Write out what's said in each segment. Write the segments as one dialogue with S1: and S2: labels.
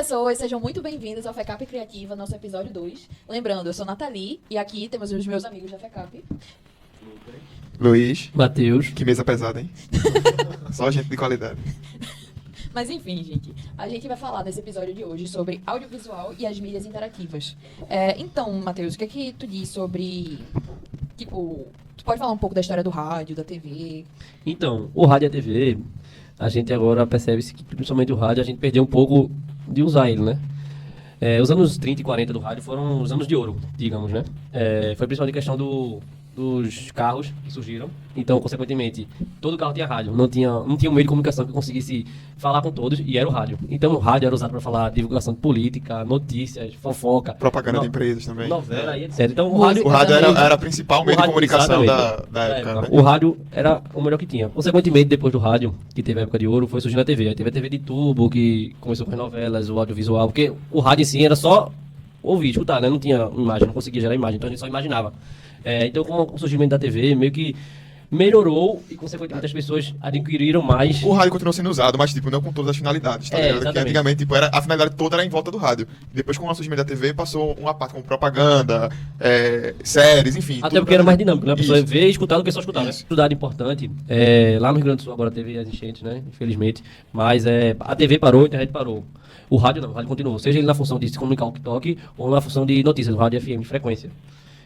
S1: pessoas, sejam muito bem-vindas ao FECAP Criativa, nosso episódio 2. Lembrando, eu sou Nathalie e aqui temos os meus amigos da FECAP.
S2: Luiz.
S3: Matheus.
S2: Que mesa pesada, hein? Só gente de qualidade.
S1: Mas enfim, gente, a gente vai falar nesse episódio de hoje sobre audiovisual e as mídias interativas. Então, Matheus, o que é que tu diz sobre, tu pode falar um pouco da história do rádio, da TV?
S3: Então, o rádio e a TV, a gente agora percebe que, principalmente o rádio, a gente perdeu um pouco de usar ele, né? Os anos 30 e 40 do rádio foram os anos de ouro, digamos, né? Foi principalmente a questão dos carros que surgiram. Então, consequentemente, todo carro tinha rádio. Não tinha um meio de comunicação que conseguisse falar com todos, e era o rádio. Então, o rádio era usado para falar divulgação de política, notícias, fofoca.
S2: Propaganda de empresas também.
S3: Novela e etc. Então,
S2: o rádio era o principal meio de comunicação da época. Né?
S3: O rádio era o melhor que tinha. Consequentemente, depois do rádio, que teve a época de ouro, foi surgindo a TV. Aí teve a TV de tubo, que começou com as novelas, o audiovisual. Porque o rádio em si era só ouvir, escutar, né? Não tinha imagem, não conseguia gerar imagem. Então, a gente só imaginava. Então, com o surgimento da TV, meio que melhorou e, consequentemente, as pessoas adquiriram mais.
S2: O rádio continuou sendo usado, mas, não com todas as finalidades, tá ligado? Porque antigamente, a finalidade toda era em volta do rádio. Depois, com o surgimento da TV, passou uma parte como propaganda, séries, enfim.
S3: Até porque era mais dinâmico, né? A pessoa ver e escutar do que só escutar, né? Um dado importante, lá no Rio Grande do Sul agora teve as enchentes, né? Infelizmente. Mas a TV parou, a internet parou. O rádio não, o rádio continuou. Seja ele na função de se comunicar o toque ou na função de notícias, o rádio FM, de frequência.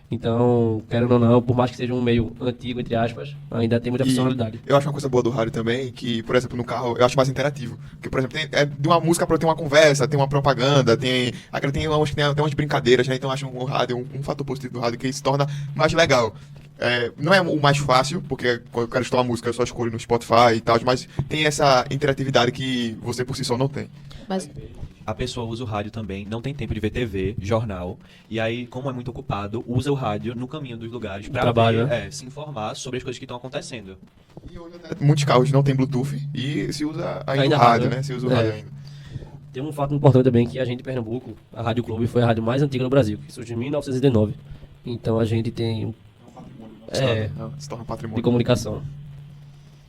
S3: Então, querendo ou não, por mais que seja um meio antigo, entre aspas, ainda tem muita funcionalidade.
S2: Eu acho uma coisa boa do rádio também, que, por exemplo, no carro, eu acho mais interativo. Porque, por exemplo, de uma música para ter uma conversa, tem uma propaganda, tem umas brincadeiras, né? Então, eu acho o rádio um fator positivo do rádio que se torna mais legal. Não é o mais fácil, porque quando eu quero escutar uma música, eu só escolho no Spotify e tal, mas tem essa interatividade que você por si só não tem.
S1: Mas
S4: a pessoa usa o rádio também, não tem tempo de ver TV, jornal, e aí, como é muito ocupado, usa o rádio no caminho dos lugares para se informar sobre as coisas que estão acontecendo.
S2: E hoje muitos carros não tem Bluetooth e se usa ainda o rádio, né? Se usa o rádio ainda.
S3: Tem um fato importante também, que a gente de Pernambuco, a Rádio Clube foi a rádio mais antiga no Brasil, que surgiu em 1909. Então a gente tem
S2: se torna patrimônio
S3: de comunicação.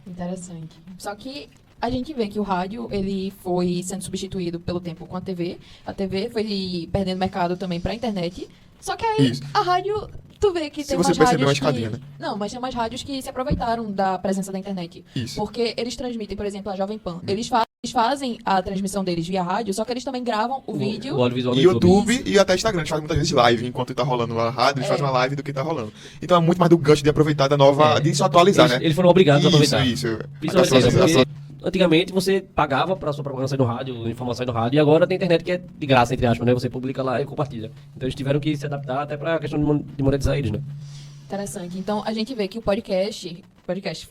S1: Interessante. Só que a gente vê que o rádio, ele foi sendo substituído pelo tempo com a TV. A TV foi perdendo mercado também para a internet. Só que aí a rádio, tu vê que tem umas rádios
S2: escadinha, né?
S1: Não, mas tem umas rádios que se aproveitaram da presença da internet.
S2: Isso.
S1: Porque eles transmitem, por exemplo, a Jovem Pan. Eles fazem a transmissão deles via rádio, só que eles também gravam o vídeo.
S3: O audiovisual do
S2: YouTube e até Instagram. Eles fazem muitas vezes live. Enquanto tá rolando a rádio, eles fazem uma live do que tá rolando. Então é muito mais do gancho de aproveitar da nova... de se atualizar, né?
S3: Eles foram obrigados a aproveitar.
S2: Isso.
S3: Principalmente antigamente você pagava para sua propaganda sair no rádio, informação sair no rádio, e agora tem internet que é de graça, entre aspas, né? Você publica lá e compartilha. Então eles tiveram que se adaptar até para a questão de monetizar eles, né?
S1: Interessante. Então a gente vê que o podcast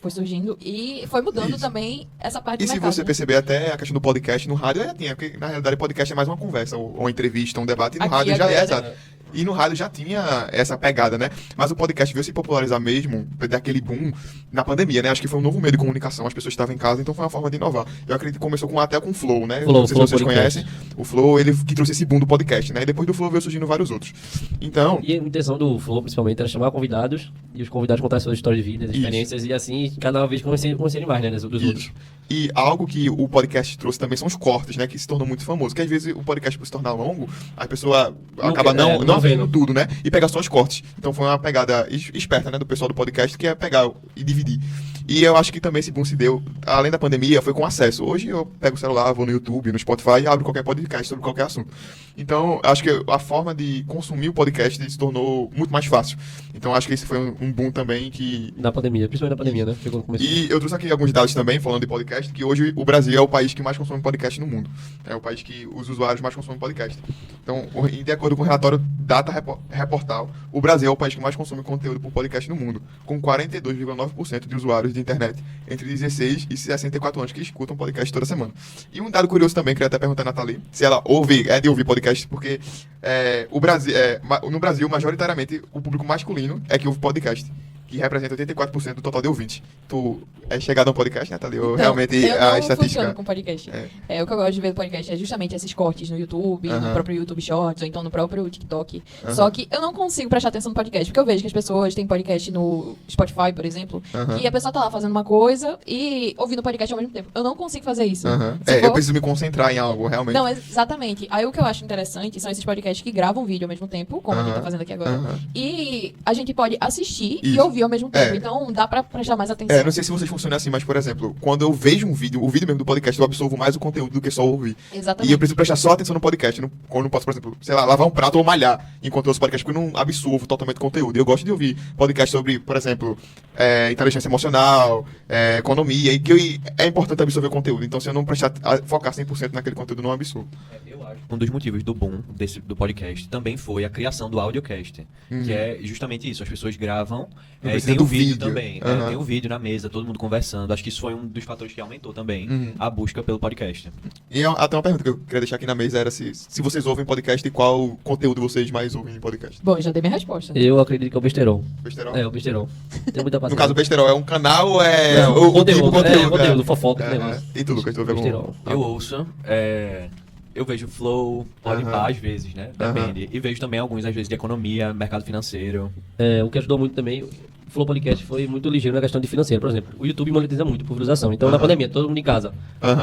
S1: foi surgindo e foi mudando também essa parte do mercado.
S2: E se você perceber até a questão do podcast no rádio, já tinha, porque na realidade o podcast é mais uma conversa, ou uma entrevista, um debate, e no rádio já exato. E no rádio já tinha essa pegada, né? Mas o podcast veio se popularizar mesmo, daquele boom na pandemia, né? Acho que foi um novo meio de comunicação, as pessoas estavam em casa, então foi uma forma de inovar. Eu acredito que começou até com o Flow, né? Não sei se vocês conhecem. O Flow, ele que trouxe esse boom do podcast, né? E depois do Flow veio surgindo vários outros. Então...
S3: E a intenção do Flow, principalmente, era chamar convidados, e os convidados contar suas histórias de vida, as experiências, e assim, cada vez conhecerem mais, né? Dos outros.
S2: E algo que o podcast trouxe também são os cortes, né? Que se tornou muito famoso. Porque às vezes o podcast, por se tornar longo, a pessoa acaba não vendo tudo, né? E pegar só os cortes. Então foi uma pegada esperta, né? Do pessoal do podcast, que é pegar e dividir. E eu acho que também esse boom se deu, além da pandemia, foi com acesso. Hoje eu pego o celular, vou no YouTube, no Spotify e abro qualquer podcast sobre qualquer assunto. Então, acho que a forma de consumir o podcast se tornou muito mais fácil. Então, acho que esse foi um boom também que...
S3: Da pandemia, principalmente da pandemia, né? Chegou no começo.
S2: E eu trouxe aqui alguns dados também, falando de podcast, que hoje o Brasil é o país que mais consome podcast no mundo. É o país que os usuários mais consomem podcast. Então, de acordo com o relatório Data Reportal, o Brasil é o país que mais consome conteúdo por podcast no mundo, com 42,9% de usuários de internet entre 16 e 64 anos que escutam podcast toda semana. E um dado curioso também, queria até perguntar a Nathalie, se ela é de ouvir podcast, porque no Brasil, majoritariamente, o público masculino é que ouve podcast. que representa 84% do total de ouvintes. Tu é chegado a um podcast, né, Thalio?
S1: Então,
S2: Realmente
S1: eu
S2: a
S1: não
S2: estatística...
S1: funciono com podcast. O que eu gosto de ver do podcast é justamente esses cortes no YouTube, no próprio YouTube Shorts, ou então no próprio TikTok. Só que eu não consigo prestar atenção no podcast, porque eu vejo que as pessoas têm podcast no Spotify, por exemplo, que a pessoa tá lá fazendo uma coisa e ouvindo o podcast ao mesmo tempo. Eu não consigo fazer isso.
S2: Eu preciso me concentrar em algo, realmente.
S1: Não, exatamente. Aí o que eu acho interessante são esses podcasts que gravam vídeo ao mesmo tempo, como a gente tá fazendo aqui agora. E a gente pode assistir e ouvir ao mesmo tempo. Então dá pra prestar mais atenção.
S2: Não sei se vocês funcionam assim, mas, por exemplo, quando eu vejo um vídeo, o vídeo mesmo do podcast, eu absorvo mais o conteúdo do que só ouvir.
S1: Exatamente.
S2: E eu preciso prestar só atenção no podcast. Quando eu posso, por exemplo, sei lá, lavar um prato ou malhar enquanto eu ouço podcast, porque eu não absorvo totalmente o conteúdo. Eu gosto de ouvir podcast sobre, por exemplo, inteligência emocional, economia, e que é importante absorver o conteúdo. Então, se eu não focar 100% naquele conteúdo, eu não absorvo.
S4: Eu acho que um dos motivos do boom do podcast também foi a criação do audiocast, que é justamente isso. As pessoas gravam, tem o vídeo também. Tem o vídeo na mesa, todo mundo conversando. Acho que isso foi um dos fatores que aumentou também a busca pelo podcast.
S2: E até uma pergunta que eu queria deixar aqui na mesa era se vocês ouvem podcast e qual conteúdo vocês mais ouvem em podcast.
S1: Bom, já dei minha resposta.
S3: Eu acredito que é o Besterol.
S2: Besterol?
S3: É, o Besterol. Tem muita paciência.
S2: No caso, o Besterol é um canal ou
S3: Não,
S2: o
S3: conteúdo, fofoca, negócio.
S2: E tu, Lucas, tu ouve algum?
S3: Besterol.
S4: Eu ouço, eu vejo Flow, Podpah às vezes, né? Depende. E vejo também alguns, às vezes, de economia, mercado financeiro.
S3: O que ajudou muito também, o Flow Podcast foi muito ligeiro na questão de financeiro. Por exemplo, o YouTube monetiza muito por visualização. Então, na pandemia, todo mundo em casa.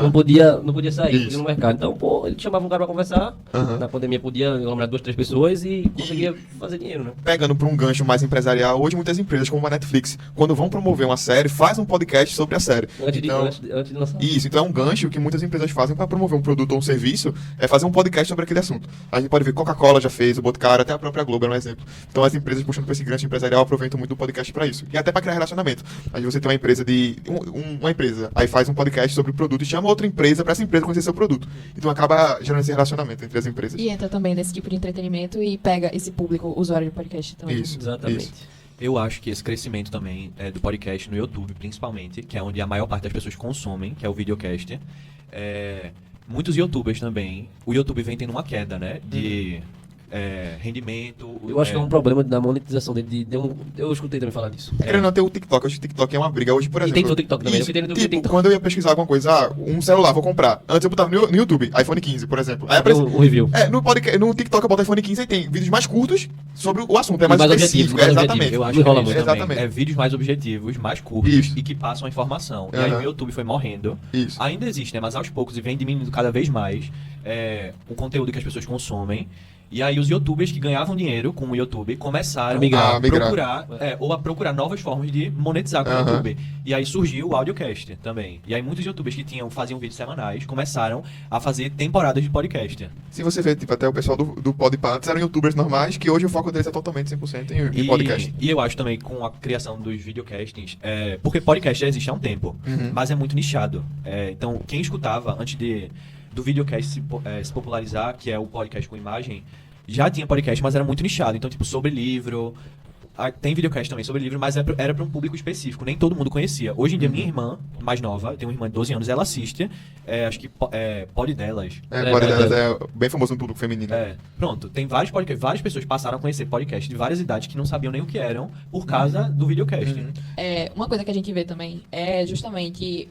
S3: Não podia sair, podia ir no mercado. Então, ele chamava um cara pra conversar. Na pandemia, podia aglomerar 2, 3 pessoas e conseguia fazer dinheiro, né?
S2: Pegando pra um gancho mais empresarial, hoje muitas empresas, como a Netflix, quando vão promover uma série, faz um podcast sobre a série.
S3: Antes de lançar.
S2: Isso, então é um gancho que muitas empresas fazem para promover um produto ou um serviço, é fazer um podcast sobre aquele assunto. A gente pode ver Coca-Cola já fez, o Boticário, até a própria Globo é um exemplo. Então as empresas puxando para esse gancho empresarial aproveitam muito o podcast para isso. E até para criar relacionamento. Aí você tem uma empresa uma empresa, aí faz um podcast sobre o produto e chama outra empresa para essa empresa conhecer seu produto. Então acaba gerando esse relacionamento entre as empresas.
S1: E entra também nesse tipo de entretenimento e pega esse público usuário de podcast também.
S2: Isso,
S3: exatamente.
S2: Isso.
S4: Eu acho que esse crescimento também do podcast no YouTube, principalmente, que é onde a maior parte das pessoas consomem, que é o videocast, muitos youtubers também, o YouTube vem tendo uma queda, né, de rendimento.
S3: Eu acho que é um problema da monetização dele. Eu escutei também falar disso.
S2: Querendo não ter o TikTok, acho que o TikTok é uma briga hoje, por exemplo.
S3: E tem o TikTok também.
S2: Isso, quando eu ia pesquisar alguma coisa, um celular, vou comprar. Antes eu botava no YouTube, iPhone 15, por exemplo. Aí aparece,
S3: o review.
S2: No TikTok eu boto iPhone 15 e tem vídeos mais curtos sobre o assunto, é mais específico.
S3: Mais
S2: exatamente.
S4: Eu acho que
S3: rola
S4: isso
S3: muito.
S4: também. Vídeos mais objetivos, mais curtos e que passam a informação. E aí o YouTube foi morrendo.
S2: Isso.
S4: Ainda existe, né? Mas aos poucos e vem diminuindo cada vez mais o conteúdo que as pessoas consomem. E aí os youtubers que ganhavam dinheiro com o YouTube começaram a procurar ou a procurar novas formas de monetizar com o YouTube. E aí surgiu o audiocast também. E aí muitos youtubers que faziam vídeos semanais começaram a fazer temporadas de podcast.
S2: Se você vê, até o pessoal do Podpah, eram youtubers normais, que hoje o foco deles é totalmente 100% em podcast.
S4: E eu acho também com a criação dos videocastings, porque podcast já existe há um tempo, mas é muito nichado. Então quem escutava antes do videocast se popularizar, que é o podcast com imagem, já tinha podcast, mas era muito nichado. Então, sobre livro... Tem videocast também sobre livro, mas era para um público específico. Nem todo mundo conhecia. Hoje em dia, minha irmã, mais nova, eu tenho uma irmã de 12 anos, ela assiste, acho que Pod Delas.
S2: Pod Delas é bem famoso no público feminino.
S4: Pronto, tem vários podcasts. Várias pessoas passaram a conhecer podcasts de várias idades que não sabiam nem o que eram por causa do videocast.
S1: Uma coisa que a gente vê também é justamente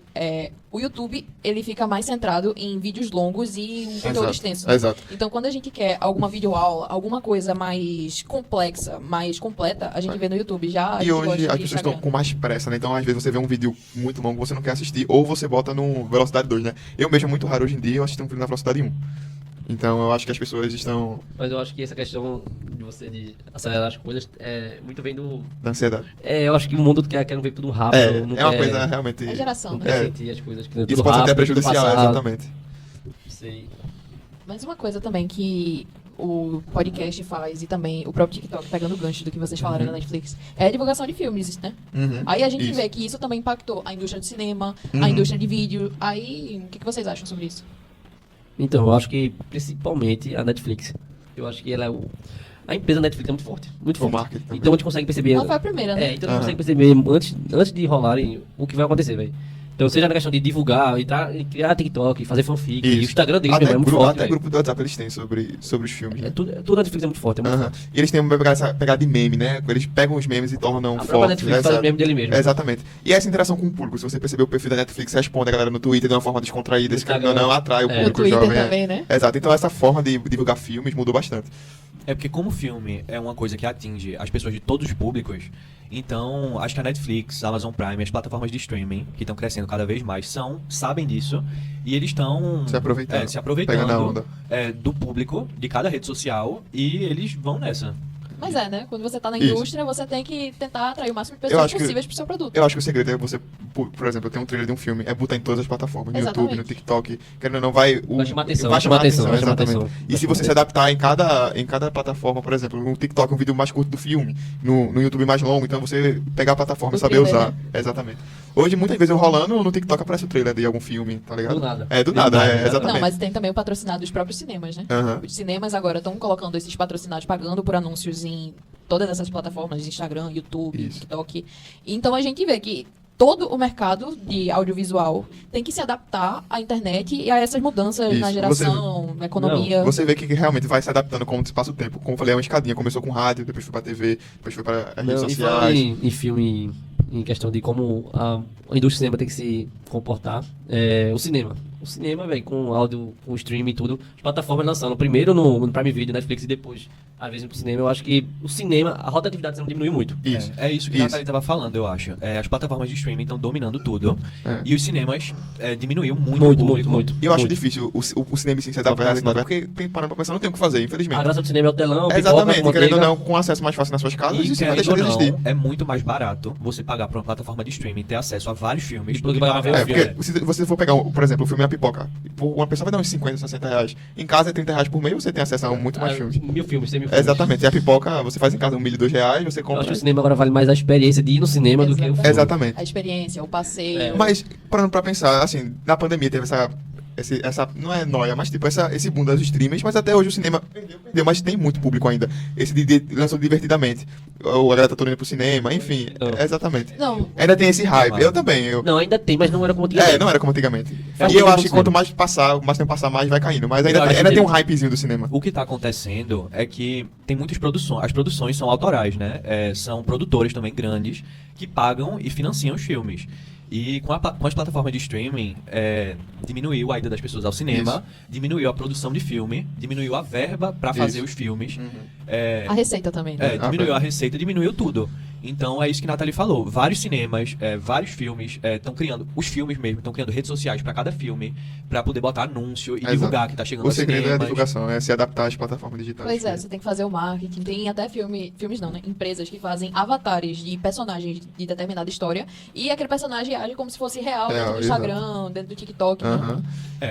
S1: o YouTube, ele fica mais centrado em vídeos longos e um conteúdo extenso.
S2: Exato.
S1: Então, quando a gente quer alguma videoaula, alguma coisa mais complexa, mais completa, a gente vê no YouTube. E
S2: hoje as pessoas estão com mais pressa, né? Então, às vezes, você vê um vídeo muito longo que você não quer assistir, ou você bota no velocidade 2, né? Eu mesmo é muito raro hoje em dia eu assistir um vídeo na velocidade 1. Então, eu acho que as pessoas estão...
S3: Mas eu acho que essa questão de acelerar as coisas muito vem
S2: da ansiedade.
S3: Eu acho que o mundo quer ver tudo rápido.
S2: É uma coisa realmente...
S1: É geração,
S3: não
S1: né?
S3: quer sentir as coisas. Tudo
S2: isso pode ser até prejudicial, exatamente.
S3: Sei.
S1: Mas uma coisa também que o podcast faz e também o próprio TikTok, pegando o gancho do que vocês falaram na Netflix, é a divulgação de filmes, né? Aí a gente vê que isso também impactou a indústria de cinema, a indústria de vídeo. Aí, o que vocês acham sobre isso?
S3: Então, eu acho que principalmente a Netflix. Eu acho que ela é a empresa Netflix é muito forte. Muito forte. Então a gente consegue perceber...
S1: Ela foi a primeira, né?
S3: Então a gente consegue perceber antes de rolarem o que vai acontecer, velho. Então, seja na questão de divulgar, e criar TikTok, fazer fanfic, e o
S2: Isso.
S3: Instagram deles
S2: Até
S3: mesmo é muito forte.
S2: Até
S3: velho.
S2: grupo do WhatsApp eles têm sobre os filmes, né?
S3: Tudo na Netflix é muito forte, é muito
S2: Aham.
S3: forte.
S2: E eles têm essa pegada de meme, né? Eles pegam os memes e tornam
S3: A própria
S2: fortes.
S3: Netflix
S2: Né?
S3: faz o meme dele mesmo.
S2: Exatamente. E essa interação com o público, se você perceber o perfil da Netflix, responde a galera no Twitter de uma forma descontraída, esse cara não atrai o
S3: É.
S1: No
S2: público
S1: Twitter
S2: jovem.
S1: também, né?
S2: Exato. Então essa forma de divulgar filmes mudou bastante.
S4: É porque como filme é uma coisa que atinge as pessoas de todos os públicos, então acho que a Netflix, a Amazon Prime, as plataformas de streaming, que estão crescendo cada vez mais, sabem disso e eles estão
S2: Se aproveitando.
S4: se
S2: Pegando a onda.
S4: aproveitando do público, de cada rede social, e eles vão nessa.
S1: Mas né? Quando você tá na
S2: Isso.
S1: indústria, você tem que tentar atrair o máximo de
S2: Eu
S1: pessoas
S2: acho que-
S1: possíveis pro seu produto.
S2: Eu acho que o segredo é você, por exemplo, ter um trailer de um filme, é botar em todas as plataformas, no
S1: Exatamente.
S2: YouTube, no TikTok, querendo ou não, vai
S3: chamar atenção,
S2: vai chamar atenção,
S3: vai chamar
S2: exatamente.
S3: atenção.
S2: E se você se adaptar em cada plataforma, por exemplo, no TikTok um vídeo mais curto do filme, no YouTube mais longo, então você pegar a plataforma e
S1: O
S2: saber
S1: trailer,
S2: usar.
S1: né?
S2: Exatamente. Hoje, muitas vezes eu rolando no TikTok aparece o trailer de algum filme, tá ligado?
S3: Do nada.
S2: É, do nada,
S3: nada,
S2: exatamente.
S1: Não, mas tem também o patrocinado dos próprios cinemas, né?
S2: Aham.
S1: Os cinemas agora estão colocando esses patrocinados, pagando por anúncios em todas essas plataformas, Instagram, YouTube,
S2: Isso.
S1: TikTok. Então a gente vê que todo o mercado de audiovisual tem que se adaptar à internet e a essas mudanças
S2: Isso.
S1: na geração, na economia.
S2: Você vê que realmente vai se adaptando como se passa o tempo. Como eu falei, é uma escadinha. Começou com rádio, depois foi pra TV, depois foi para as redes
S3: Não, e falando
S2: sociais.
S3: em filme, em questão de como a indústria do cinema tem que se comportar, o cinema. O cinema, velho, com áudio, com streaming e tudo, as plataformas lançando primeiro no Prime Video, Netflix e depois, às vezes, pro cinema. Eu acho que o cinema, a rotatividade não diminuiu muito.
S2: Isso.
S4: É isso que a Nathalie estava falando, eu acho. As plataformas de streaming estão dominando tudo.
S2: É.
S4: E os cinemas diminuiu muito,
S3: Muito,
S4: o público.
S3: muito.
S2: E eu acho
S3: muito.
S2: difícil o cinema se adaptar a essa nova, porque parando pra pensar, não tem o que fazer, infelizmente.
S3: A graça do cinema é o telão, pipoca,
S2: Exatamente, querendo ou
S3: manteiga.
S2: não, com acesso mais fácil nas suas casas,
S4: E
S2: isso vai
S4: querendo
S2: deixar de
S4: ou
S2: existir.
S4: não, é muito mais barato você pagar pra uma plataforma de streaming e ter acesso a vários filmes
S3: Do que pagar pra ver
S2: É,
S3: um filme.
S2: porque se você for pegar, por exemplo, o filme A Pipoca, uma pessoa vai dar uns 50, 60 reais. Em casa é 30 reais por mês, você tem acesso a muito mais filmes.
S3: 1000 filmes, 100 mil filmes.
S2: Exatamente, e a pipoca, você faz em casa 1.000 e R$2, você
S3: Eu
S2: compra.
S3: acho que o cinema agora vale mais a experiência de ir no cinema do que o filme.
S2: Exatamente.
S1: A experiência, o passeio.
S3: É.
S2: Mas, parando pra pensar, assim, na pandemia teve essa não é noia, mas tipo, esse boom dos streamers, mas até hoje o cinema perdeu, mas tem muito público ainda. Esse lançou divertidamente. Ou a galera tá toda indo pro cinema, enfim, exatamente.
S1: Não,
S2: Ainda tem esse hype, eu também.
S3: Não, ainda tem, mas não era como antigamente.
S2: Não era como antigamente.
S3: Faz
S2: E eu
S3: muito
S2: acho que
S3: cinema.
S2: quanto mais tempo passar, mais vai caindo. Mas
S3: Eu
S2: ainda,
S3: acho
S2: ainda
S3: que
S2: tem um
S3: tem.
S2: hypezinho do cinema.
S4: O que está acontecendo é que tem muitas produções. As produções são autorais, né? São produtores também grandes que pagam e financiam os filmes. E com as plataformas de streaming, diminuiu a ida das pessoas ao cinema, diminuiu a produção de filme, diminuiu a verba para fazer
S2: Isso.
S4: os filmes.
S1: a receita também. Né?
S4: Diminuiu a receita, diminuiu tudo. Então é isso que a Nathalie falou. Vários cinemas, vários filmes estão criando, os filmes mesmo, estão criando redes sociais para cada filme, para poder botar anúncio e
S2: Exato.
S4: divulgar que tá chegando
S2: O
S4: aos
S2: segredo é a
S4: cinemas.
S2: divulgação, é se adaptar às plataformas digitais.
S1: Pois é, você tem que fazer o marketing. Tem até filmes não, né? Empresas que fazem avatares de personagens de determinada história e aquele personagem age como se fosse real dentro do
S2: exato.
S1: Instagram, dentro do TikTok. Né?
S2: Aham.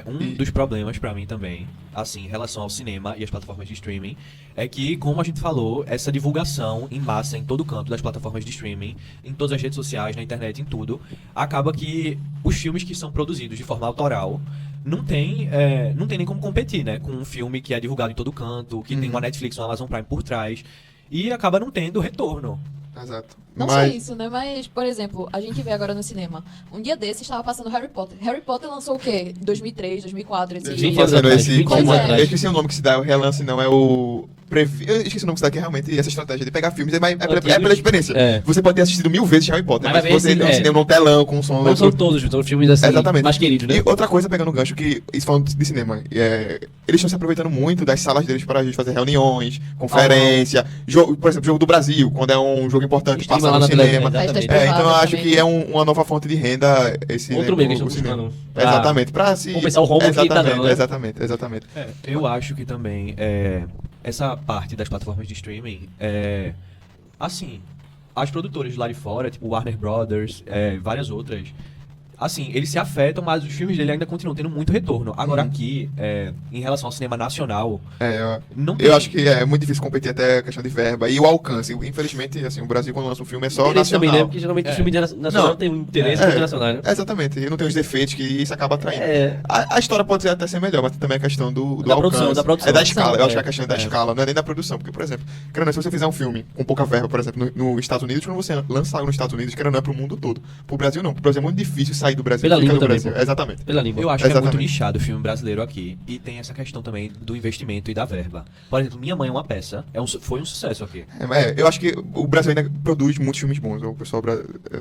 S4: Um dos problemas pra mim também, assim, em relação ao cinema e as plataformas de streaming, é que, como a gente falou, essa divulgação em massa em todo canto das plataformas de streaming, em todas as redes sociais, na internet, em tudo, acaba que os filmes que são produzidos de forma autoral não tem nem como competir, né? Com um filme que é divulgado em todo canto, que tem uma Netflix, uma Amazon Prime por trás, e acaba não tendo retorno.
S2: Exato.
S1: Não
S2: Mas-
S1: só isso, né? Mas, por exemplo, a gente vê agora no cinema. Um dia desses estava passando Harry Potter. Harry Potter lançou o quê? 2003, 2004, esse...
S2: Eles
S3: 20
S2: estão
S3: anos
S2: fazendo
S3: atrás,
S2: esse.
S3: 20
S1: anos
S2: Eu
S1: atrás.
S2: esqueci o nome que se dá, o relance não, é o. Eu esqueci o nome que se dá, que é realmente essa estratégia de pegar filmes, mas é pela experiência.
S3: É.
S2: Você pode ter assistido 1000 vezes Harry Potter,
S3: Mas
S2: mas
S3: vai ver
S2: você tem um
S3: esse-
S2: cinema num telão com um som
S3: Não são
S2: louco.
S3: todos, são filmes assim,
S2: Exatamente.
S3: mais queridos, né?
S2: E outra coisa, pegando o gancho, que isso falando de cinema, eles estão se aproveitando muito das salas deles para a gente fazer reuniões, conferência, jogo, por exemplo, jogo do Brasil, quando é um jogo importante,
S3: Streama
S2: passa
S3: lá
S2: no
S3: na
S2: cinema.
S3: televisão,
S1: Festas
S3: exatamente.
S2: Então eu acho
S1: também.
S2: que é uma nova fonte de renda esse
S3: Outro meio que eles
S2: o
S3: estão
S2: cinema.
S3: buscando pra
S2: Exatamente, pra se
S3: compensar o rombo que tá
S2: exatamente,
S3: dando, né?
S2: exatamente.
S4: Eu acho que também essa parte das plataformas de streaming assim, as produtoras lá de fora, tipo Warner Brothers, várias outras, assim, eles se afetam, mas os filmes dele ainda continuam tendo muito retorno. Agora aqui, em relação ao cinema nacional, não tem.
S2: Eu acho que é muito difícil competir até a questão de verba e o alcance. Infelizmente, assim, o Brasil quando lança um filme é só
S3: Interesse
S2: nacional.
S3: também, né? Porque geralmente o filme nacional
S2: Não.
S3: tem um interesse
S2: É.
S3: internacional, né?
S2: Exatamente, e não tem os defeitos que isso acaba atraindo.
S3: É.
S2: A história pode até ser melhor, mas também a questão do
S3: Da
S2: alcance.
S3: produção, da produção.
S2: É da escala, eu acho que
S3: É.
S2: a questão é da
S3: É.
S2: escala, não é nem da produção. Porque, por exemplo, querendo ou não, se você fizer um filme com pouca verba, por exemplo, nos Estados Unidos, quando você lança algo nos Estados Unidos, querendo ou não, é pro mundo todo. Pro Brasil não, pro Brasil é muito difícil sair do Brasil.
S3: Pela
S2: fica
S3: língua
S2: no
S3: também,
S2: Brasil.
S3: pô.
S2: Exatamente.
S3: Pela língua.
S4: Eu acho que é muito
S2: Exatamente.
S4: nichado o filme brasileiro aqui. E tem essa questão também do investimento e da verba. Por exemplo, Minha Mãe é uma Peça. Foi um sucesso aqui.
S2: Eu acho que o Brasil ainda produz muitos filmes bons. O pessoal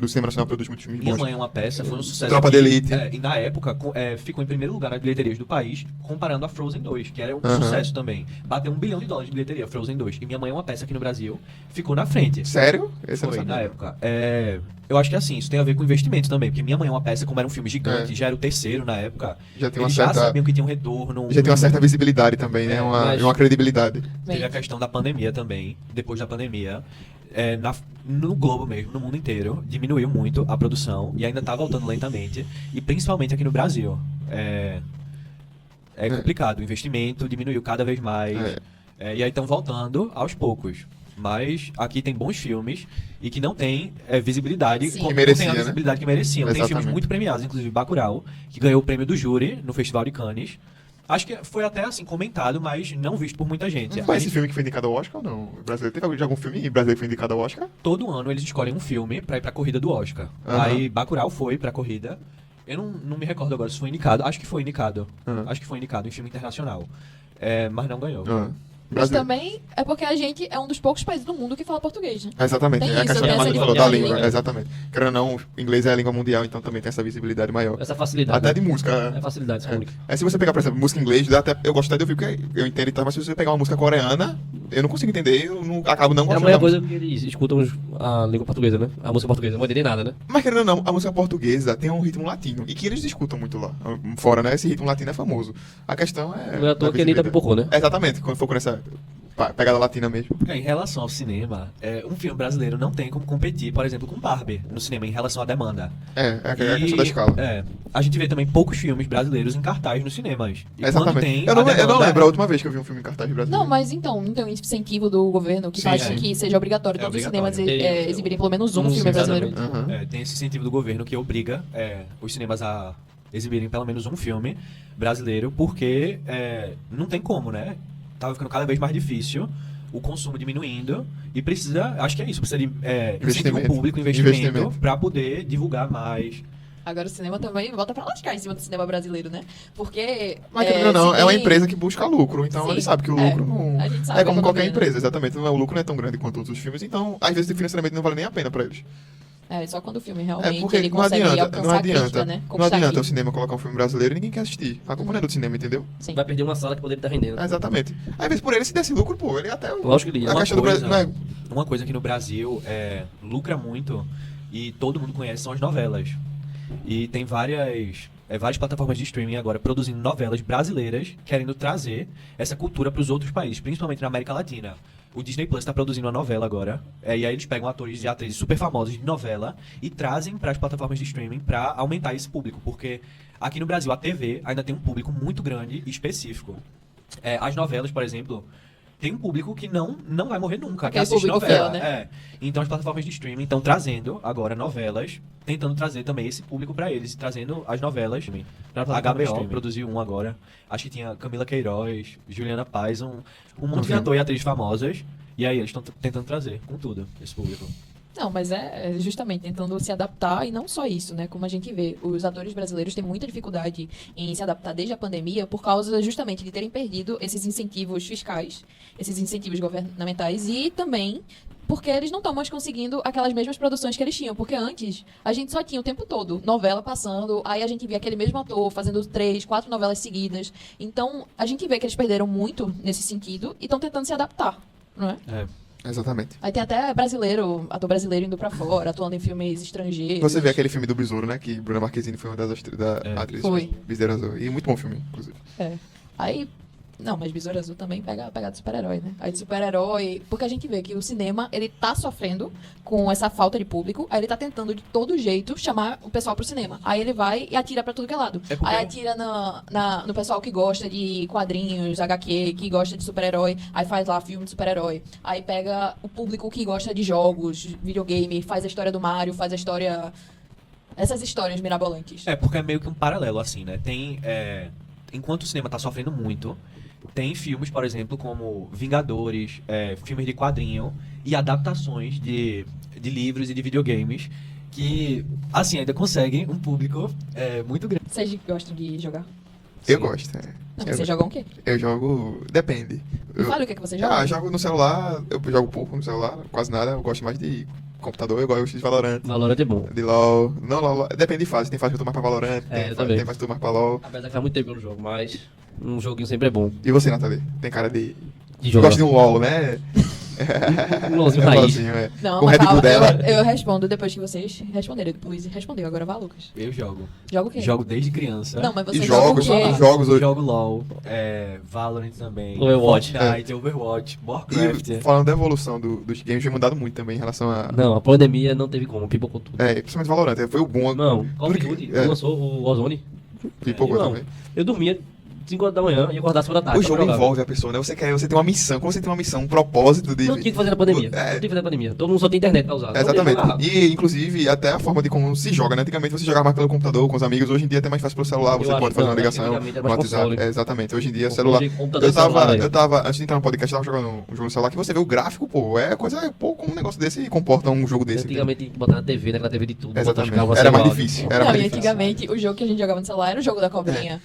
S2: do cinema nacional produz muitos filmes
S4: Minha
S2: bons.
S4: Mãe é uma Peça, foi um sucesso.
S2: Tropa
S4: aqui.
S2: de Elite.
S4: E na época ficou em primeiro lugar nas bilheterias do país, comparando a Frozen 2, que era um
S2: Aham.
S4: sucesso também. Bateu $1 bilhão de bilheteria, Frozen 2. E Minha Mãe é uma Peça aqui no Brasil, ficou na frente.
S2: Sério? Esse eu não
S4: Foi,
S2: sabia.
S4: na época. Eu acho que assim, isso tem a ver com investimento também, porque Minha Mãe é uma Peça, como era um filme gigante, já era o terceiro na época,
S2: Já tem uma
S4: eles
S2: certa-
S4: já sabiam que tinha um retorno.
S2: Já tem uma certa visibilidade também, né?
S3: mas-
S2: Uma credibilidade.
S4: Teve a questão da pandemia também, depois da pandemia. No globo mesmo, no mundo inteiro, diminuiu muito a produção e ainda tá voltando lentamente, e principalmente aqui no Brasil. É complicado, o investimento diminuiu cada vez mais, e aí estão voltando aos poucos. Mas aqui tem bons filmes e que não tem visibilidade,
S1: Sim.
S4: como
S2: Que
S4: não tem
S2: merecia,
S4: a
S2: né?
S4: visibilidade que mereciam. Tem filmes
S2: Exatamente.
S4: muito premiados, inclusive Bacurau, que ganhou o prêmio do júri no Festival de Cannes. Acho que foi até assim comentado, mas não visto por muita gente.
S2: Não foi esse filme que foi indicado ao Oscar ou não? O brasileiro teve algum filme brasileiro que foi indicado ao Oscar?
S4: Todo ano eles escolhem um filme pra ir pra corrida do Oscar.
S2: Aham.
S4: Aí Bacurau foi pra corrida. Eu não me recordo agora se foi indicado. Acho que foi indicado.
S2: Aham.
S4: Acho que foi indicado em filme internacional. Mas não ganhou.
S1: Mas
S2: Brasileiro.
S1: também é porque a gente é um dos poucos países do mundo que fala português, né?
S2: Exatamente,
S1: Tem
S2: é a
S1: isso,
S2: questão
S1: tem
S2: que
S1: essa
S2: você falou da
S1: dificuldade.
S2: língua, exatamente. Querendo ou não, o inglês é a língua mundial, então também tem essa visibilidade maior.
S3: Essa facilidade.
S2: Até
S3: né?
S2: de música.
S3: É facilidade, se comunica.
S2: Se você pegar, por exemplo, música em inglês, eu gosto até de ouvir porque eu entendo e tal, mas se você pegar uma música coreana, eu não consigo entender, acabo não
S3: É a
S2: gostando.
S3: mesma
S2: da
S3: coisa
S2: música.
S3: que eles escutam a língua portuguesa, né? A música portuguesa. Não vou entender nada, né?
S2: Mas querendo ou não, a música portuguesa tem um ritmo latino, e que eles escutam muito lá, fora, né? Esse ritmo latino é famoso. A questão é...
S3: Não é à toa
S2: da
S3: que a Anitta
S2: visibilidade.
S3: pipocou, né?
S2: Exatamente, quando for com essa pegada latina mesmo.
S4: Em relação ao cinema, um filme brasileiro não tem como competir, por exemplo, com Barbie no cinema, em relação à demanda.
S2: É a questão da escala.
S4: A gente vê também poucos filmes brasileiros em cartaz nos cinemas. E quando
S2: Exatamente.
S4: tem,
S2: Eu não
S4: demanda
S2: lembro a última vez que eu vi um filme em cartaz brasileiro.
S1: Não, mas então, não tem um incentivo do governo que
S4: Sim,
S1: faz
S4: sim.
S1: com que seja obrigatório
S4: É
S1: todos os
S4: obrigatório.
S1: cinemas exibirem pelo menos um
S3: Um,
S1: filme brasileiro.
S3: exatamente.
S2: Aham.
S4: Tem esse incentivo do governo que obriga os cinemas a exibirem pelo menos um filme brasileiro, porque não tem como, né? Tava ficando cada vez mais difícil, o consumo diminuindo, e precisa, acho que é isso, precisa de incentivo
S2: Investimento.
S4: público, investimento,
S2: Investimento.
S4: para poder divulgar mais.
S1: Agora o cinema também volta pra lascar em cima do cinema brasileiro, né? Porque.
S2: Mas querendo ou não,
S1: se
S2: é uma
S1: tem-
S2: empresa que busca lucro, então
S1: Sim,
S2: ele sabe que o
S1: é.
S2: lucro não.
S1: A gente sabe
S2: É como
S1: a
S2: qualquer
S1: economia, né?
S2: empresa, exatamente. O lucro não é tão grande quanto outros filmes, então às vezes financeiramente não vale nem a pena pra eles.
S1: Só quando o filme realmente
S2: Porque
S1: ele
S2: não
S1: consegue
S2: adianta,
S1: alcançar
S2: não
S1: a crítica,
S2: adianta.
S1: né?
S2: Não
S1: Conquistar a
S2: adianta o
S1: crítica.
S2: cinema colocar um filme brasileiro e ninguém quer assistir. A culpa não é do cinema, entendeu?
S1: Sim.
S3: Vai perder uma sala que poderia estar rendendo.
S2: Exatamente. Às vezes por ele se desse lucro, pô, ele até.
S3: Lógico que ele ia.
S2: A questão do Brasil. Não é...
S4: Uma coisa que no Brasil lucra muito e todo mundo conhece são as novelas. E tem várias plataformas de streaming agora produzindo novelas brasileiras, querendo trazer essa cultura para os outros países, principalmente na América Latina. O Disney Plus está produzindo uma novela agora, e aí eles pegam atores e atrizes super famosos de novela e trazem para as plataformas de streaming para aumentar esse público, porque aqui no Brasil a TV ainda tem um público muito grande e específico. As novelas, por exemplo, tem um público que não vai morrer nunca, que
S1: Aquele
S4: assiste
S1: público
S4: novela.
S1: fiel, né?
S4: Então as plataformas de streaming estão trazendo agora novelas, tentando trazer também esse público para eles, e trazendo as novelas.
S3: Pra
S4: A
S3: plataforma de
S4: HBO
S3: streaming.
S4: produziu um agora, acho que tinha Camila Queiroz, Juliana Paz, um monte de
S2: Uhum.
S4: ator e atrizes famosas, e aí eles estão tentando trazer, com tudo, esse público.
S1: Não, mas é justamente tentando se adaptar, e não só isso, né? Como a gente vê, os atores brasileiros têm muita dificuldade em se adaptar desde a pandemia por causa justamente de terem perdido esses incentivos fiscais, esses incentivos governamentais, e também porque eles não estão mais conseguindo aquelas mesmas produções que eles tinham. Porque antes, a gente só tinha o tempo todo novela passando, aí a gente via aquele mesmo ator fazendo 3, 4 novelas seguidas. Então, a gente vê que eles perderam muito nesse sentido e estão tentando se adaptar, não é?
S2: Exatamente.
S1: Aí tem até ator brasileiro indo pra fora, atuando em filmes estrangeiros.
S2: Você vê aquele filme do Besouro, né? Que Bruna Marquezine foi uma das atrizes.
S1: Foi.
S2: Besouro Azul. E muito bom filme, inclusive.
S1: Aí, não, mas Besouro Azul também pega de super-herói, né? Aí de super-herói, porque a gente vê que o cinema, ele tá sofrendo com essa falta de público, aí ele tá tentando de todo jeito chamar o pessoal pro cinema. Aí ele vai e atira pra tudo que é lado.
S4: É porque-
S1: Aí atira no pessoal que gosta de quadrinhos, HQ, que gosta de super-herói, aí faz lá filme de super-herói. Aí pega o público que gosta de jogos, videogame, faz a história do Mario, faz a história... Essas histórias mirabolantes.
S4: Porque é meio que um paralelo, assim, né? Enquanto o cinema tá sofrendo muito, tem filmes, por exemplo, como Vingadores, filmes de quadrinho e adaptações de livros e de videogames que, assim, ainda conseguem um público muito grande.
S1: Vocês gostam de jogar?
S2: Eu gosto,
S1: Não,
S2: Eu
S1: vocês jogam o quê?
S2: Eu jogo. Depende.
S1: Me fala o que você joga.
S2: Eu jogo no celular, eu jogo pouco no celular, quase nada. Eu gosto mais de computador, eu gosto de Valorant.
S3: Valorant é bom.
S2: De LOL. Não, LOL. Depende de fase. Tem fase que eu tô mais pra Valorant,
S3: Eu também.
S2: tem fase que eu tô mais pra LOL.
S3: Apesar que faz muito tempo que eu não jogo, mas um joguinho sempre é bom.
S2: E você, Nathalie? Tem cara de.
S3: De jogar.
S2: Gosta de um LOL, né?
S3: Um LOLzinho raiz.
S2: LOLzinho,
S1: Não,
S2: Com o
S1: mas
S2: Red Bull
S1: calma,
S2: dela.
S1: eu respondo depois que vocês responderem. Depois respondeu, agora vá, Lucas.
S4: Eu jogo.
S1: Joga o quê?
S4: Jogo desde criança.
S1: Não, mas você
S2: E
S1: joga
S2: jogos,
S1: o quê?
S2: jogos
S4: Eu
S2: hoje.
S4: jogo LOL, Valorant também.
S3: Overwatch.
S4: Fortnite, Overwatch, Warcraft.
S2: E falando da evolução dos games, tem mudado muito também em relação a.
S3: Não, a pandemia não teve como, pipocou tudo.
S2: Principalmente Valorant. Foi o bom.
S3: Não, Call of
S2: Porque-
S3: Duty
S2: é.
S3: lançou o Warzone.
S2: Pipocou
S3: Não,
S2: também.
S3: eu dormia 5 horas da manhã e acordava 5 da tarde.
S2: O
S3: só
S2: jogo
S3: pra jogar.
S2: envolve a pessoa, né? Você tem uma missão. Quando você tem uma missão, um propósito de.
S3: Não tinha que fazer na pandemia.
S2: É.
S3: Não tinha que fazer na pandemia. Todo mundo só tem internet pra usar.
S2: Exatamente.
S3: Não tem que jogar.
S2: E, inclusive, até a forma de como se joga, né? Antigamente você jogava mais pelo computador, com os amigos. Hoje em dia é até mais fácil pelo celular. Você
S3: Eu
S2: pode
S3: acho,
S2: fazer uma
S3: não,
S2: ligação
S3: antigamente era
S2: no
S3: mais
S2: WhatsApp.
S3: console.
S2: Exatamente. Hoje em dia,
S3: Hoje,
S2: celular.
S3: computador e celular, velho.
S2: Eu tava, antes de entrar no podcast, eu tava jogando um jogo no celular que você vê o gráfico, pô. Um negócio desse comporta um jogo desse.
S3: Antigamente tinha que botar na TV, naquela TV de tudo.
S2: Exatamente.
S3: botar os
S2: Era mais
S3: carros,
S2: difícil.
S1: Não,
S2: Era mais
S1: e
S2: difícil.
S1: antigamente o jogo que a gente jogava no celular era o jogo da cobrinha.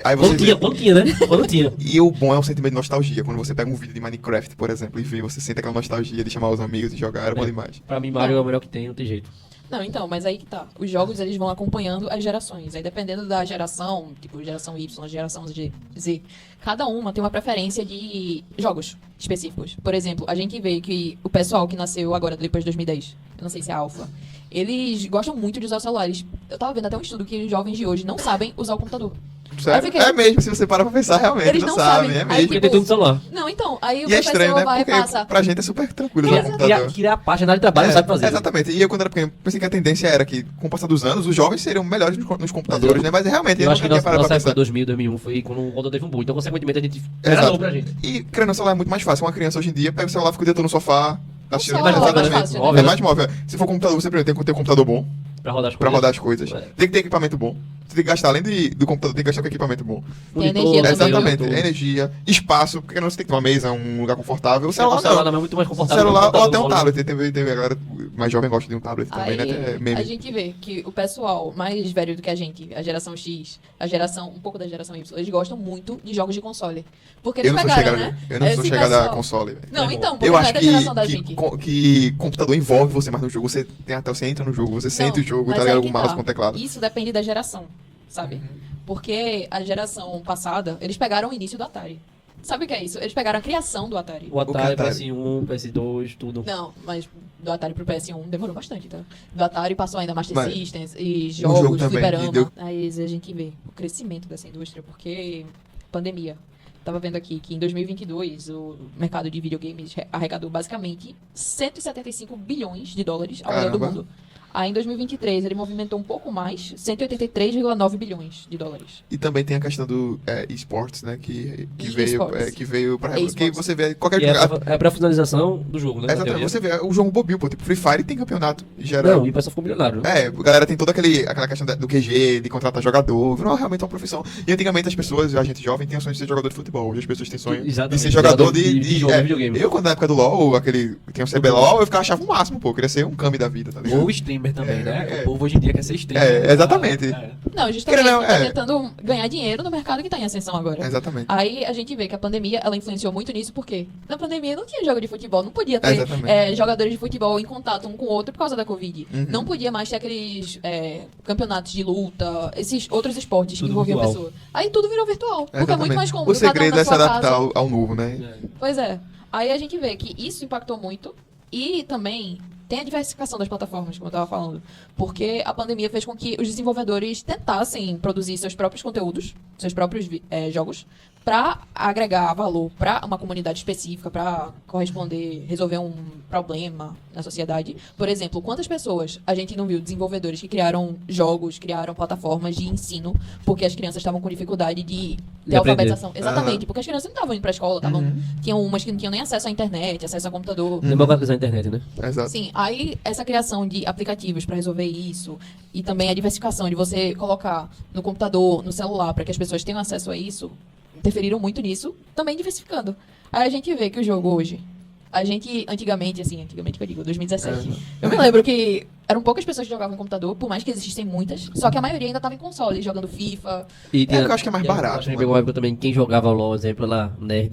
S2: Aí você
S3: Quando tinha, né? Quando tinha.
S2: E o bom é um sentimento de nostalgia. Quando você pega um vídeo de Minecraft, por exemplo, e vê, você sente aquela nostalgia de chamar os amigos e jogar. Era bom demais.
S3: Pra mim, Mario é o melhor que tem, não tem jeito.
S1: Não, então, mas aí que tá. Os jogos, eles vão acompanhando as gerações. Aí, dependendo da geração, tipo, geração Y, geração Z, cada uma tem uma preferência de jogos específicos. Por exemplo, a gente vê que o pessoal que nasceu agora, depois de 2010, eu não sei se é alfa, eles gostam muito de usar os celulares. Eu tava vendo até um estudo que os jovens de hoje não sabem usar o computador.
S2: Sério?
S1: fiquei-
S2: É mesmo, se você parar pra pensar, realmente,
S1: Eles
S2: não
S1: não
S2: sabem,
S1: sabem.
S2: é
S1: Aí,
S2: mesmo.
S3: Porque tem tudo no celular.
S1: Não, então, aí o
S2: E é
S1: professor
S2: estranho, né?
S1: vai e
S2: Porque
S1: passa.
S2: pra gente é super tranquilo usar o computador.
S3: Criar a página de trabalho, não sabe fazer.
S2: Exatamente. E eu, quando era pequeno, pensei que a tendência era que, com o passar dos anos, os jovens seriam melhores nos computadores, né? Mas realmente,
S3: Eu
S2: eu
S3: acho que
S2: nunca tinha parado
S3: nossa
S2: pra
S3: época
S2: pensar.
S3: 2000, 2001 foi quando o computador teve um boom. Então, consequentemente, a gente era
S2: Exato.
S3: novo pra gente.
S2: E, querendo o celular é muito mais fácil. Uma criança hoje em dia pega o celular, fica o dia todo no sofá, assistindo.
S1: celular é mais
S2: Exatamente.
S1: fácil, né?
S3: Móvel,
S2: É mais móvel. Se for computador, você primeiro tem que ter um computador bom
S3: Pra rodar as
S2: pra
S3: coisas.
S2: rodar as coisas.
S3: É.
S2: Tem que ter equipamento bom. Você tem que gastar, além do computador, tem que gastar com equipamento bom.
S1: Tem energia também,
S2: Exatamente.
S3: monitor.
S2: Energia, espaço, porque não você tem que ter uma mesa, um lugar confortável. O
S3: Celular
S2: celular não.
S3: é muito mais confortável.
S2: Celular
S3: que o
S2: ou até um
S3: computador,
S2: tablet. Tem a galera mais jovem gosta de um tablet também, né? Até
S1: Aí
S2: meme.
S1: a gente vê que o pessoal mais velho do que a gente, a geração X, um pouco da geração Y, eles gostam muito de jogos de console. Porque eles
S2: Eu não sou
S1: pegaram,
S2: chegada,
S1: né?
S2: eu não sou
S1: esse
S2: chegada a
S1: pessoal-
S2: console, velho.
S1: Não, então, porque
S2: Eu
S1: não
S2: acho
S1: é da geração da
S2: que,
S1: gente.
S2: que computador envolve você mais no jogo. Você tem até você entra no jogo, você sente o jogo,
S1: mas
S2: tá
S1: aí
S2: ligado?
S1: que
S2: Com o mouse,
S1: tá.
S2: com o teclado.
S1: Isso depende da geração, sabe? Porque a geração passada, eles pegaram o início do Atari. Sabe o que é isso? Eles pegaram a criação do Atari.
S3: O Atari,
S2: O Atari.
S3: PS1, PS2, tudo.
S1: Não, mas do Atari pro PS1 demorou bastante, tá? Do Atari passou ainda Master
S2: Mas
S1: System e
S2: jogo
S1: jogos,
S2: também,
S1: fliperama.
S2: que deu-
S1: Aí a gente vê o crescimento dessa indústria, porque pandemia. Tava vendo aqui que em 2022 o mercado de videogames arrecadou basicamente 175 bilhões de dólares ao redor do
S2: Caramba.
S1: mundo. Aí em 2023 ele movimentou um pouco mais, 183,9 bilhões de dólares.
S2: E também tem a questão do esportes, né? Que veio,
S1: eSports.
S2: que veio pra. Que
S1: eSports.
S2: você vê qualquer
S3: Que é
S2: jogo.
S3: a pré-finalização do jogo, né? na
S2: Exatamente,
S3: teoria.
S2: você vê o jogo bobil, pô. Tipo, Free Fire tem campeonato em geral.
S3: Não, e o pessoal ficou milionário.
S2: A galera tem toda aquela questão do QG, de contratar jogador, virou realmente uma profissão. E antigamente as pessoas, a gente jovem, tinha sonho de ser jogador de futebol. Hoje as pessoas têm sonho de
S3: Exatamente,
S2: ser jogador de
S3: jogo, de videogame.
S2: Eu, quando na época do LoL, aquele que tinha o CBLOL, eu achava o máximo, pô. Eu queria ser um Kami da vida, tá ligado?
S4: Ou streamer também, né?
S2: É.
S4: O povo hoje em dia quer ser streamer.
S2: Exatamente.
S1: Não, justamente
S2: Querendo,
S1: tá
S2: é.
S1: tentando ganhar dinheiro no mercado que tá em ascensão agora.
S2: Exatamente.
S1: Aí a gente vê que a pandemia, ela influenciou muito nisso, porque na pandemia não tinha jogo de futebol, não podia ter
S2: Exatamente.
S1: jogadores de futebol em contato um com o outro por causa da Covid.
S2: Uhum.
S1: Não podia mais ter aqueles campeonatos de luta, esses outros esportes que
S3: Tudo
S1: envolviam a
S3: virtual.
S1: pessoa. Aí tudo virou virtual, porque é muito
S2: Exatamente.
S1: mais cômodo.
S2: O segredo
S1: cada um
S2: é
S1: na
S2: se
S1: sua
S2: adaptar
S1: casa.
S2: ao novo, né?
S1: Pois é. Aí a gente vê que isso impactou muito e também tem a diversificação das plataformas, como eu estava falando. Porque a pandemia fez com que os desenvolvedores tentassem produzir seus próprios conteúdos, seus próprios jogos, para agregar valor para uma comunidade específica, para corresponder, resolver um problema na sociedade. Por exemplo, quantas pessoas a gente não viu desenvolvedores que criaram jogos, criaram plataformas de ensino, porque as crianças estavam com dificuldade de ter
S3: aprender.
S1: alfabetização. Exatamente,
S2: Aham.
S1: porque as crianças não estavam indo para a escola, tinham umas que não tinham nem acesso à internet, acesso a computador.
S3: Democratizar a internet, né?
S2: Exato.
S1: Sim, aí essa criação de aplicativos para resolver isso e também a diversificação de você colocar no computador, no celular, para que as pessoas tenham acesso a isso, interferiram muito nisso, também diversificando. Aí a gente vê que o jogo hoje, A gente, antigamente que eu digo, 2017, eu me lembro que eram poucas pessoas que jogavam em computador, por mais que existissem muitas, só que a maioria ainda tava em console, jogando FIFA.
S3: E
S2: É, eu acho que é mais barato,
S3: Acho que
S2: mano.
S3: pegou uma época também, quem jogava LOL, exemplo, lá, nerd,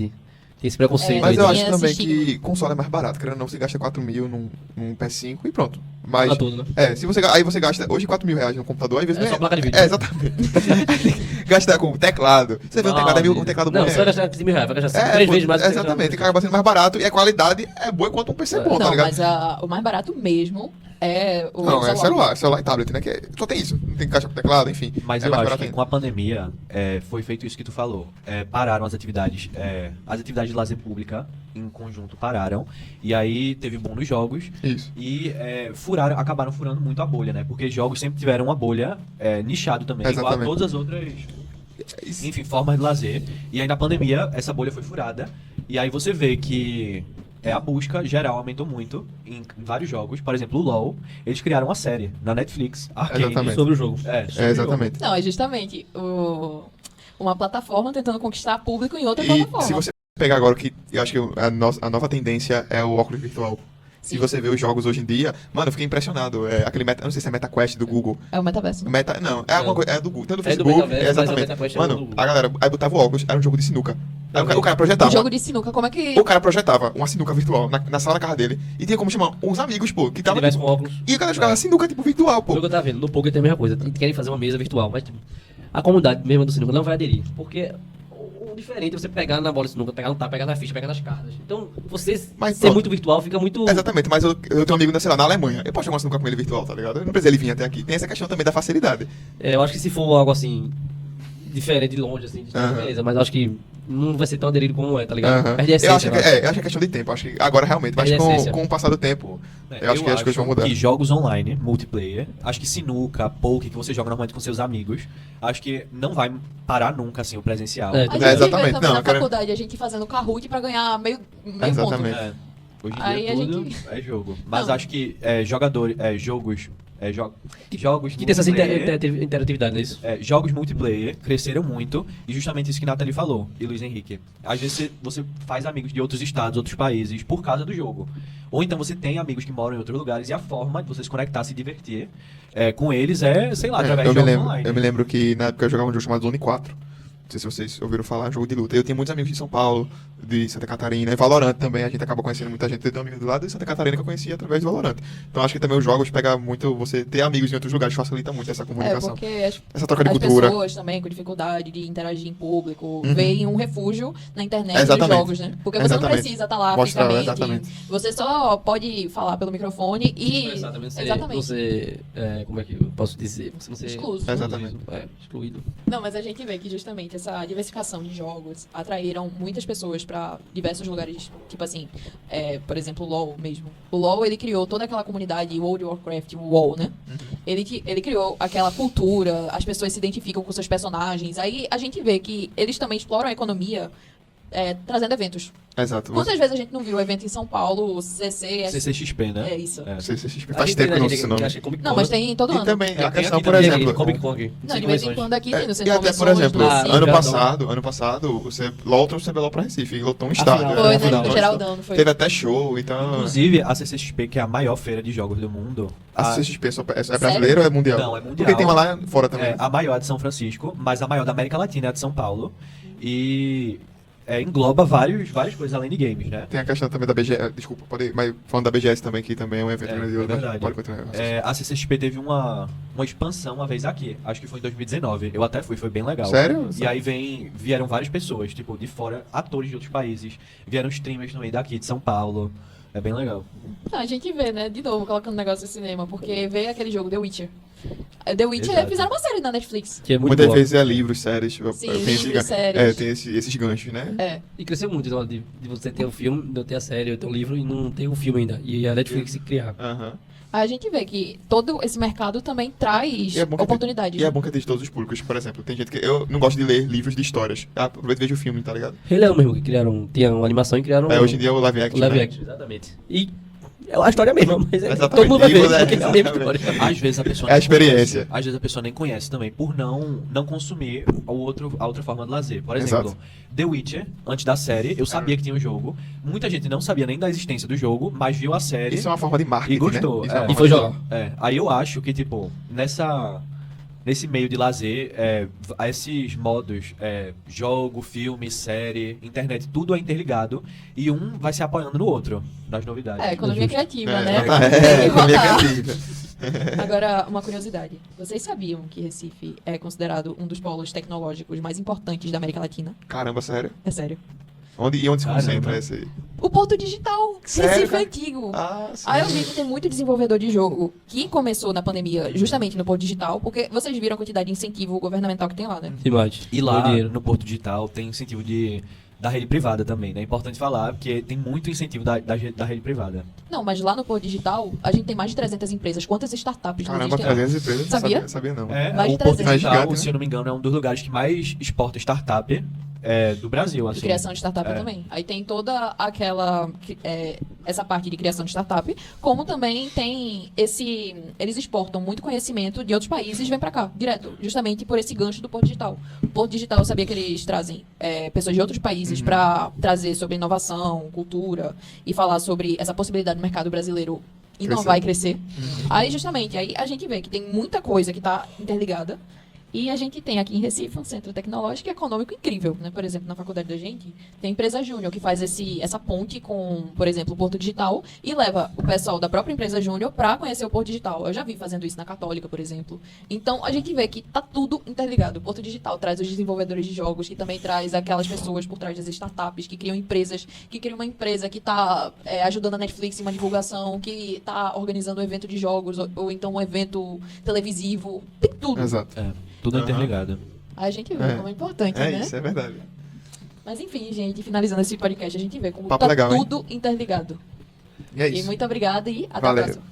S3: tem esse preconceito.
S2: Mas
S3: aí
S2: eu
S3: de-
S2: acho também
S1: assistido.
S2: que console é mais barato. Querendo ou não, você gasta 4 mil num PS5 e pronto. Mas,
S3: Tá tudo, né?
S2: se você, aí você gasta hoje 4 mil reais no computador, às vezes
S3: É
S2: não
S3: só placa de vídeo.
S2: É, exatamente. Gastar com teclado. Você vê um teclado, um teclado bom.
S3: Não, você vai gastar 15 mil reais, vai gastar 3
S2: pô,
S3: vezes mais. do que você
S2: exatamente,
S3: gasta.
S2: acaba sendo mais barato e a qualidade é boa quanto um PC bom, tá
S1: Não,
S2: ligado?
S1: mas o mais barato mesmo é o
S2: Não, é celular e tablet, né? Que só tem isso. Não tem caixa com teclado, enfim.
S4: Mas
S2: é
S4: eu
S2: mais
S4: acho
S2: barato
S4: que
S2: ainda.
S4: com a pandemia foi feito isso que tu falou. Pararam as atividades. As atividades de lazer pública em conjunto pararam. E aí teve boom nos jogos.
S2: Isso.
S4: E acabaram furando muito a bolha, né? Porque jogos sempre tiveram uma bolha nichado também, igual a
S2: Exatamente.
S4: todas as outras, enfim, formas de lazer. E aí na pandemia essa bolha foi furada. E aí você vê que a busca geral aumentou muito em vários jogos. Por exemplo, o LoL, eles criaram uma série na Netflix, Arcane,
S2: Exatamente.
S3: Sobre o jogo.
S4: sobre o jogo.
S2: Exatamente.
S1: Não, é justamente uma plataforma tentando conquistar público em outra
S2: E
S1: plataforma.
S2: se você pegar agora que eu acho que a nova tendência é o óculos virtual. Se
S1: Sim.
S2: você vê os jogos hoje em dia, mano, eu fiquei impressionado. Aquele meta, eu não sei se é MetaQuest do Google.
S1: É o metaverso.
S2: Não, é alguma coisa, é do Google, tem do
S3: É do
S2: Facebook,
S3: metaverso, mas o
S2: exatamente.
S3: MetaQuest é
S2: Mano,
S3: do Google.
S2: a galera, aí botava o óculos, era um jogo de sinuca. Aí o cara
S1: O
S2: projetava.
S1: jogo de sinuca, como é que...
S2: O cara projetava uma sinuca virtual na sala da casa dele e tinha como chamar uns amigos, pô, que
S3: Se
S2: tava.
S3: tivesse com óculos.
S2: E o cara jogava sinuca, tipo, virtual,
S3: O
S2: pô.
S3: jogo eu tava vendo, no poker tem a mesma coisa. Querem fazer uma mesa virtual, mas tipo, a comunidade mesmo do sinuca não vai aderir. Porque o diferente é você pegar na bola de sinuca, pegar no taco, pegar na ficha, pegar nas cartas. Então, você
S2: Mas,
S3: ser
S2: pronto.
S3: muito virtual fica muito.
S2: Exatamente, mas eu tenho um amigo, sei lá, na Alemanha. Eu posso jogar uma sinuca com ele virtual, tá ligado? Eu não precisa ele vir até aqui. Tem essa questão também da facilidade.
S3: Eu acho que se for algo assim, diferente de longe, assim,
S2: Aham.
S3: beleza, mas eu acho que não vai ser tão aderido como é, tá ligado?
S2: Aham.
S3: Perde a essência.
S2: eu acho que
S3: eu acho.
S2: eu acho que é questão de tempo. Acho que agora realmente, mas
S3: Perde a essência.
S2: com o passar do tempo, eu acho que as coisas vão mudar.
S4: Que jogos online, multiplayer, acho que sinuca, poker, que você joga normalmente com seus amigos, acho que não vai parar nunca, assim, o presencial.
S3: É,
S1: A gente
S2: exatamente.
S1: vê também
S2: Não,
S1: na
S2: eu quero-
S1: faculdade, a gente fazendo Kahoot pra ganhar meio ponto.
S2: Exatamente.
S4: Hoje em
S1: Aí
S4: dia
S1: a
S4: tudo
S1: gente-
S4: é jogo. Mas
S1: Não.
S4: acho que jogos
S3: Que tem essa
S4: multiplayer,
S3: interatividade, não é isso?
S4: jogos multiplayer cresceram muito e justamente isso que Nathalie falou e Luiz Henrique. Às vezes você faz amigos de outros estados, outros países por causa do jogo. Ou então você tem amigos que moram em outros lugares e a forma de você se conectar, se divertir com eles sei lá, através
S2: eu,
S4: de
S2: me
S4: jogos
S2: lembro,
S4: online.
S2: eu me lembro que na época eu jogava um jogo chamado Zone 4. Não sei se vocês ouviram falar, jogo de luta. Eu tinha muitos amigos de São Paulo, de Santa Catarina, e Valorant também. A gente acaba conhecendo muita gente. Eu tenho um amigo do lado de Santa Catarina que eu conhecia através do Valorant. Então acho que também os jogos pegam muito, você ter amigos em outros lugares facilita muito essa
S1: É,
S2: comunicação.
S1: porque
S2: Essa troca de
S1: as
S2: cultura.
S1: pessoas também com dificuldade de interagir em público veem um refúgio na internet dos
S2: Exatamente.
S1: jogos, né? Porque você não
S2: Exatamente.
S1: precisa estar lá
S2: Mostrar,
S1: fisicamente.
S2: exatamente.
S1: Você só pode falar pelo microfone e...
S3: Exatamente.
S1: Exatamente.
S3: Você, como é que eu posso dizer? Você não ser
S1: Excluso.
S2: Exatamente.
S3: Excluído.
S1: Não, mas a gente vê que justamente essa diversificação de jogos atraíram muitas pessoas pra diversos lugares, tipo assim, por exemplo, o LoL mesmo. O LoL, ele criou toda aquela comunidade World of Warcraft, o WoW, né? Ele criou aquela cultura, as pessoas se identificam com seus personagens. Aí a gente vê que eles também exploram a economia trazendo eventos.
S2: Exato.
S1: Quantas vezes a gente não viu o evento em São Paulo, o CCXP?
S4: né?
S1: É isso.
S2: Faz tempo que eu não sei esse nome.
S1: Não, mas tem todo
S2: E
S1: ano.
S2: também a
S4: tem
S2: questão,
S4: aqui
S2: por
S4: também,
S2: exemplo.
S3: Comic Con aqui.
S1: Não, de vez em quando aqui tem no
S2: E
S1: centro de
S2: até, por
S1: convenções,
S2: exemplo,
S1: no Recife.
S2: ano passado, você LOL trouxe o CBLOL pra Recife, e lotou um estádio.
S3: final.
S1: Foi,
S3: Foi,
S1: né?
S3: não,
S1: No Geraldão, não foi?
S2: Teve até show, então.
S4: Inclusive, a CCXP, que é a maior feira de jogos do mundo.
S2: A CCXP é brasileira ou é mundial?
S4: Não, é mundial.
S2: Porque tem uma lá fora também.
S4: É a maior de São Francisco, mas a maior da América Latina é a de São Paulo. E engloba várias coisas além de games, né?
S2: Tem a questão também da BGS, desculpa, mas falando da BGS também, que também é um evento grandioso, né?
S4: verdade.
S2: Pode continuar.
S4: A CCXP teve uma expansão uma vez aqui, acho que foi em 2019. Eu até fui, foi bem legal.
S2: Sério?
S4: E aí vieram várias pessoas, tipo, de fora, atores de outros países, vieram streamers também daqui, de São Paulo. É bem legal.
S1: A gente vê, né, de novo, colocando negócio de cinema, porque veio aquele jogo, The Witcher. The Witcher,
S4: Exato.
S1: fizeram uma série na Netflix.
S3: Que é muito
S2: Muitas
S3: boa.
S2: vezes é livros, séries.
S1: Sim,
S2: tem
S1: livros, séries.
S2: tem esses ganchos, né?
S1: É.
S3: E cresceu muito, então, de você ter o filme, de eu ter a série, eu ter o livro e não ter o filme ainda. E a Netflix se criar.
S2: Aham.
S1: A gente vê que todo esse mercado também traz
S2: E é bom que
S1: oportunidades.
S2: E é bom que tem de todos os públicos. Por exemplo, tem gente que. Eu não gosto de ler livros de histórias. Aproveita e vejo o filme, tá ligado?
S3: Rei Leão mesmo, que criaram, tinha uma animação e criaram
S2: Hoje em dia é o live
S3: o
S2: action.
S3: live
S2: né?
S3: action, exatamente. E a história é a mesma, mas
S2: Exatamente.
S3: todo mundo vai ver,
S2: Igual,
S3: porque é a mesma história.
S4: Às vezes a pessoa
S2: É a
S4: nem
S2: experiência.
S4: conhece. Às vezes a pessoa nem conhece também por não consumir a outra forma de lazer. Por exemplo,
S2: Exato.
S4: The Witcher, antes da série, eu sabia que tinha um jogo. Muita gente não sabia nem da existência do jogo, mas viu a série
S2: Isso é uma forma de marketing,
S4: e gostou.
S2: né? Isso é uma
S3: E
S2: forma
S3: foi
S2: de-
S3: jogar.
S4: Aí eu acho que, tipo, nesse meio de lazer, esses modos, jogo, filme, série, internet, tudo é interligado e um vai se apoiando no outro, nas novidades.
S1: Economia criativa,
S2: É,
S1: né?
S2: é, economia
S1: Tem que
S2: criativa.
S1: rodar. Agora, uma curiosidade. Vocês sabiam que Recife é considerado um dos polos tecnológicos mais importantes da América Latina?
S2: Caramba, sério?
S1: É sério.
S2: Onde se
S4: Caramba.
S2: concentra esse aí?
S1: O Porto Digital.
S2: Sério,
S1: Recife é
S2: cara?
S1: antigo.
S2: Ah, sim.
S1: Aí eu vi que tem muito desenvolvedor de jogo que começou na pandemia justamente no Porto Digital, porque vocês viram a quantidade de incentivo governamental que tem lá, né?
S3: Demais.
S4: E lá,
S3: Muito dinheiro.
S4: no Porto Digital, tem incentivo da rede privada também, né? É importante falar, porque tem muito incentivo da rede privada.
S1: Não, mas lá no Porto Digital, a gente tem mais de 300 empresas. Quantas startups não
S2: Caramba,
S1: existem lá?
S2: 300 empresas.
S1: Sabia?
S2: Sabia não.
S1: Mais de
S4: O Porto
S1: 300.
S4: Digital,
S2: Gigante, né?
S4: se eu não me engano, é um dos lugares que mais exporta startup do Brasil,
S1: De
S4: assim.
S1: criação de startup
S4: É.
S1: também. Aí tem toda essa parte de criação de startup, como também tem eles exportam muito conhecimento de outros países e vêm pra cá, direto, justamente por esse gancho do Porto Digital. O Porto Digital, eu sabia que eles trazem pessoas de outros países pra trazer sobre inovação, cultura e falar sobre essa possibilidade do mercado brasileiro inovar e crescer. Aí, justamente, aí a gente vê que tem muita coisa que tá interligada. E a gente tem aqui em Recife um centro tecnológico e econômico incrível, né? Por exemplo, na faculdade da gente, tem a empresa Júnior que faz essa ponte com, por exemplo, o Porto Digital e leva o pessoal da própria empresa Júnior para conhecer o Porto Digital. Eu já vi fazendo isso na Católica, por exemplo. Então, a gente vê que tá tudo interligado. O Porto Digital traz os desenvolvedores de jogos, que também traz aquelas pessoas por trás das startups, que criam empresas, que criam uma empresa que tá ajudando a Netflix em uma divulgação, que tá organizando um evento de jogos, ou então um evento televisivo. Tem tudo.
S2: Exato.
S4: Tudo
S2: Aham.
S4: interligado.
S1: Aí a gente vê
S2: É.
S1: como é importante,
S2: É
S1: né?
S2: isso, é verdade.
S1: Mas enfim, gente, finalizando esse podcast, a gente vê como
S2: Papo
S1: tá
S2: legal, hein?
S1: tudo interligado.
S2: E é
S1: E
S2: isso.
S1: muito obrigada e até
S2: Valeu.
S1: a próxima.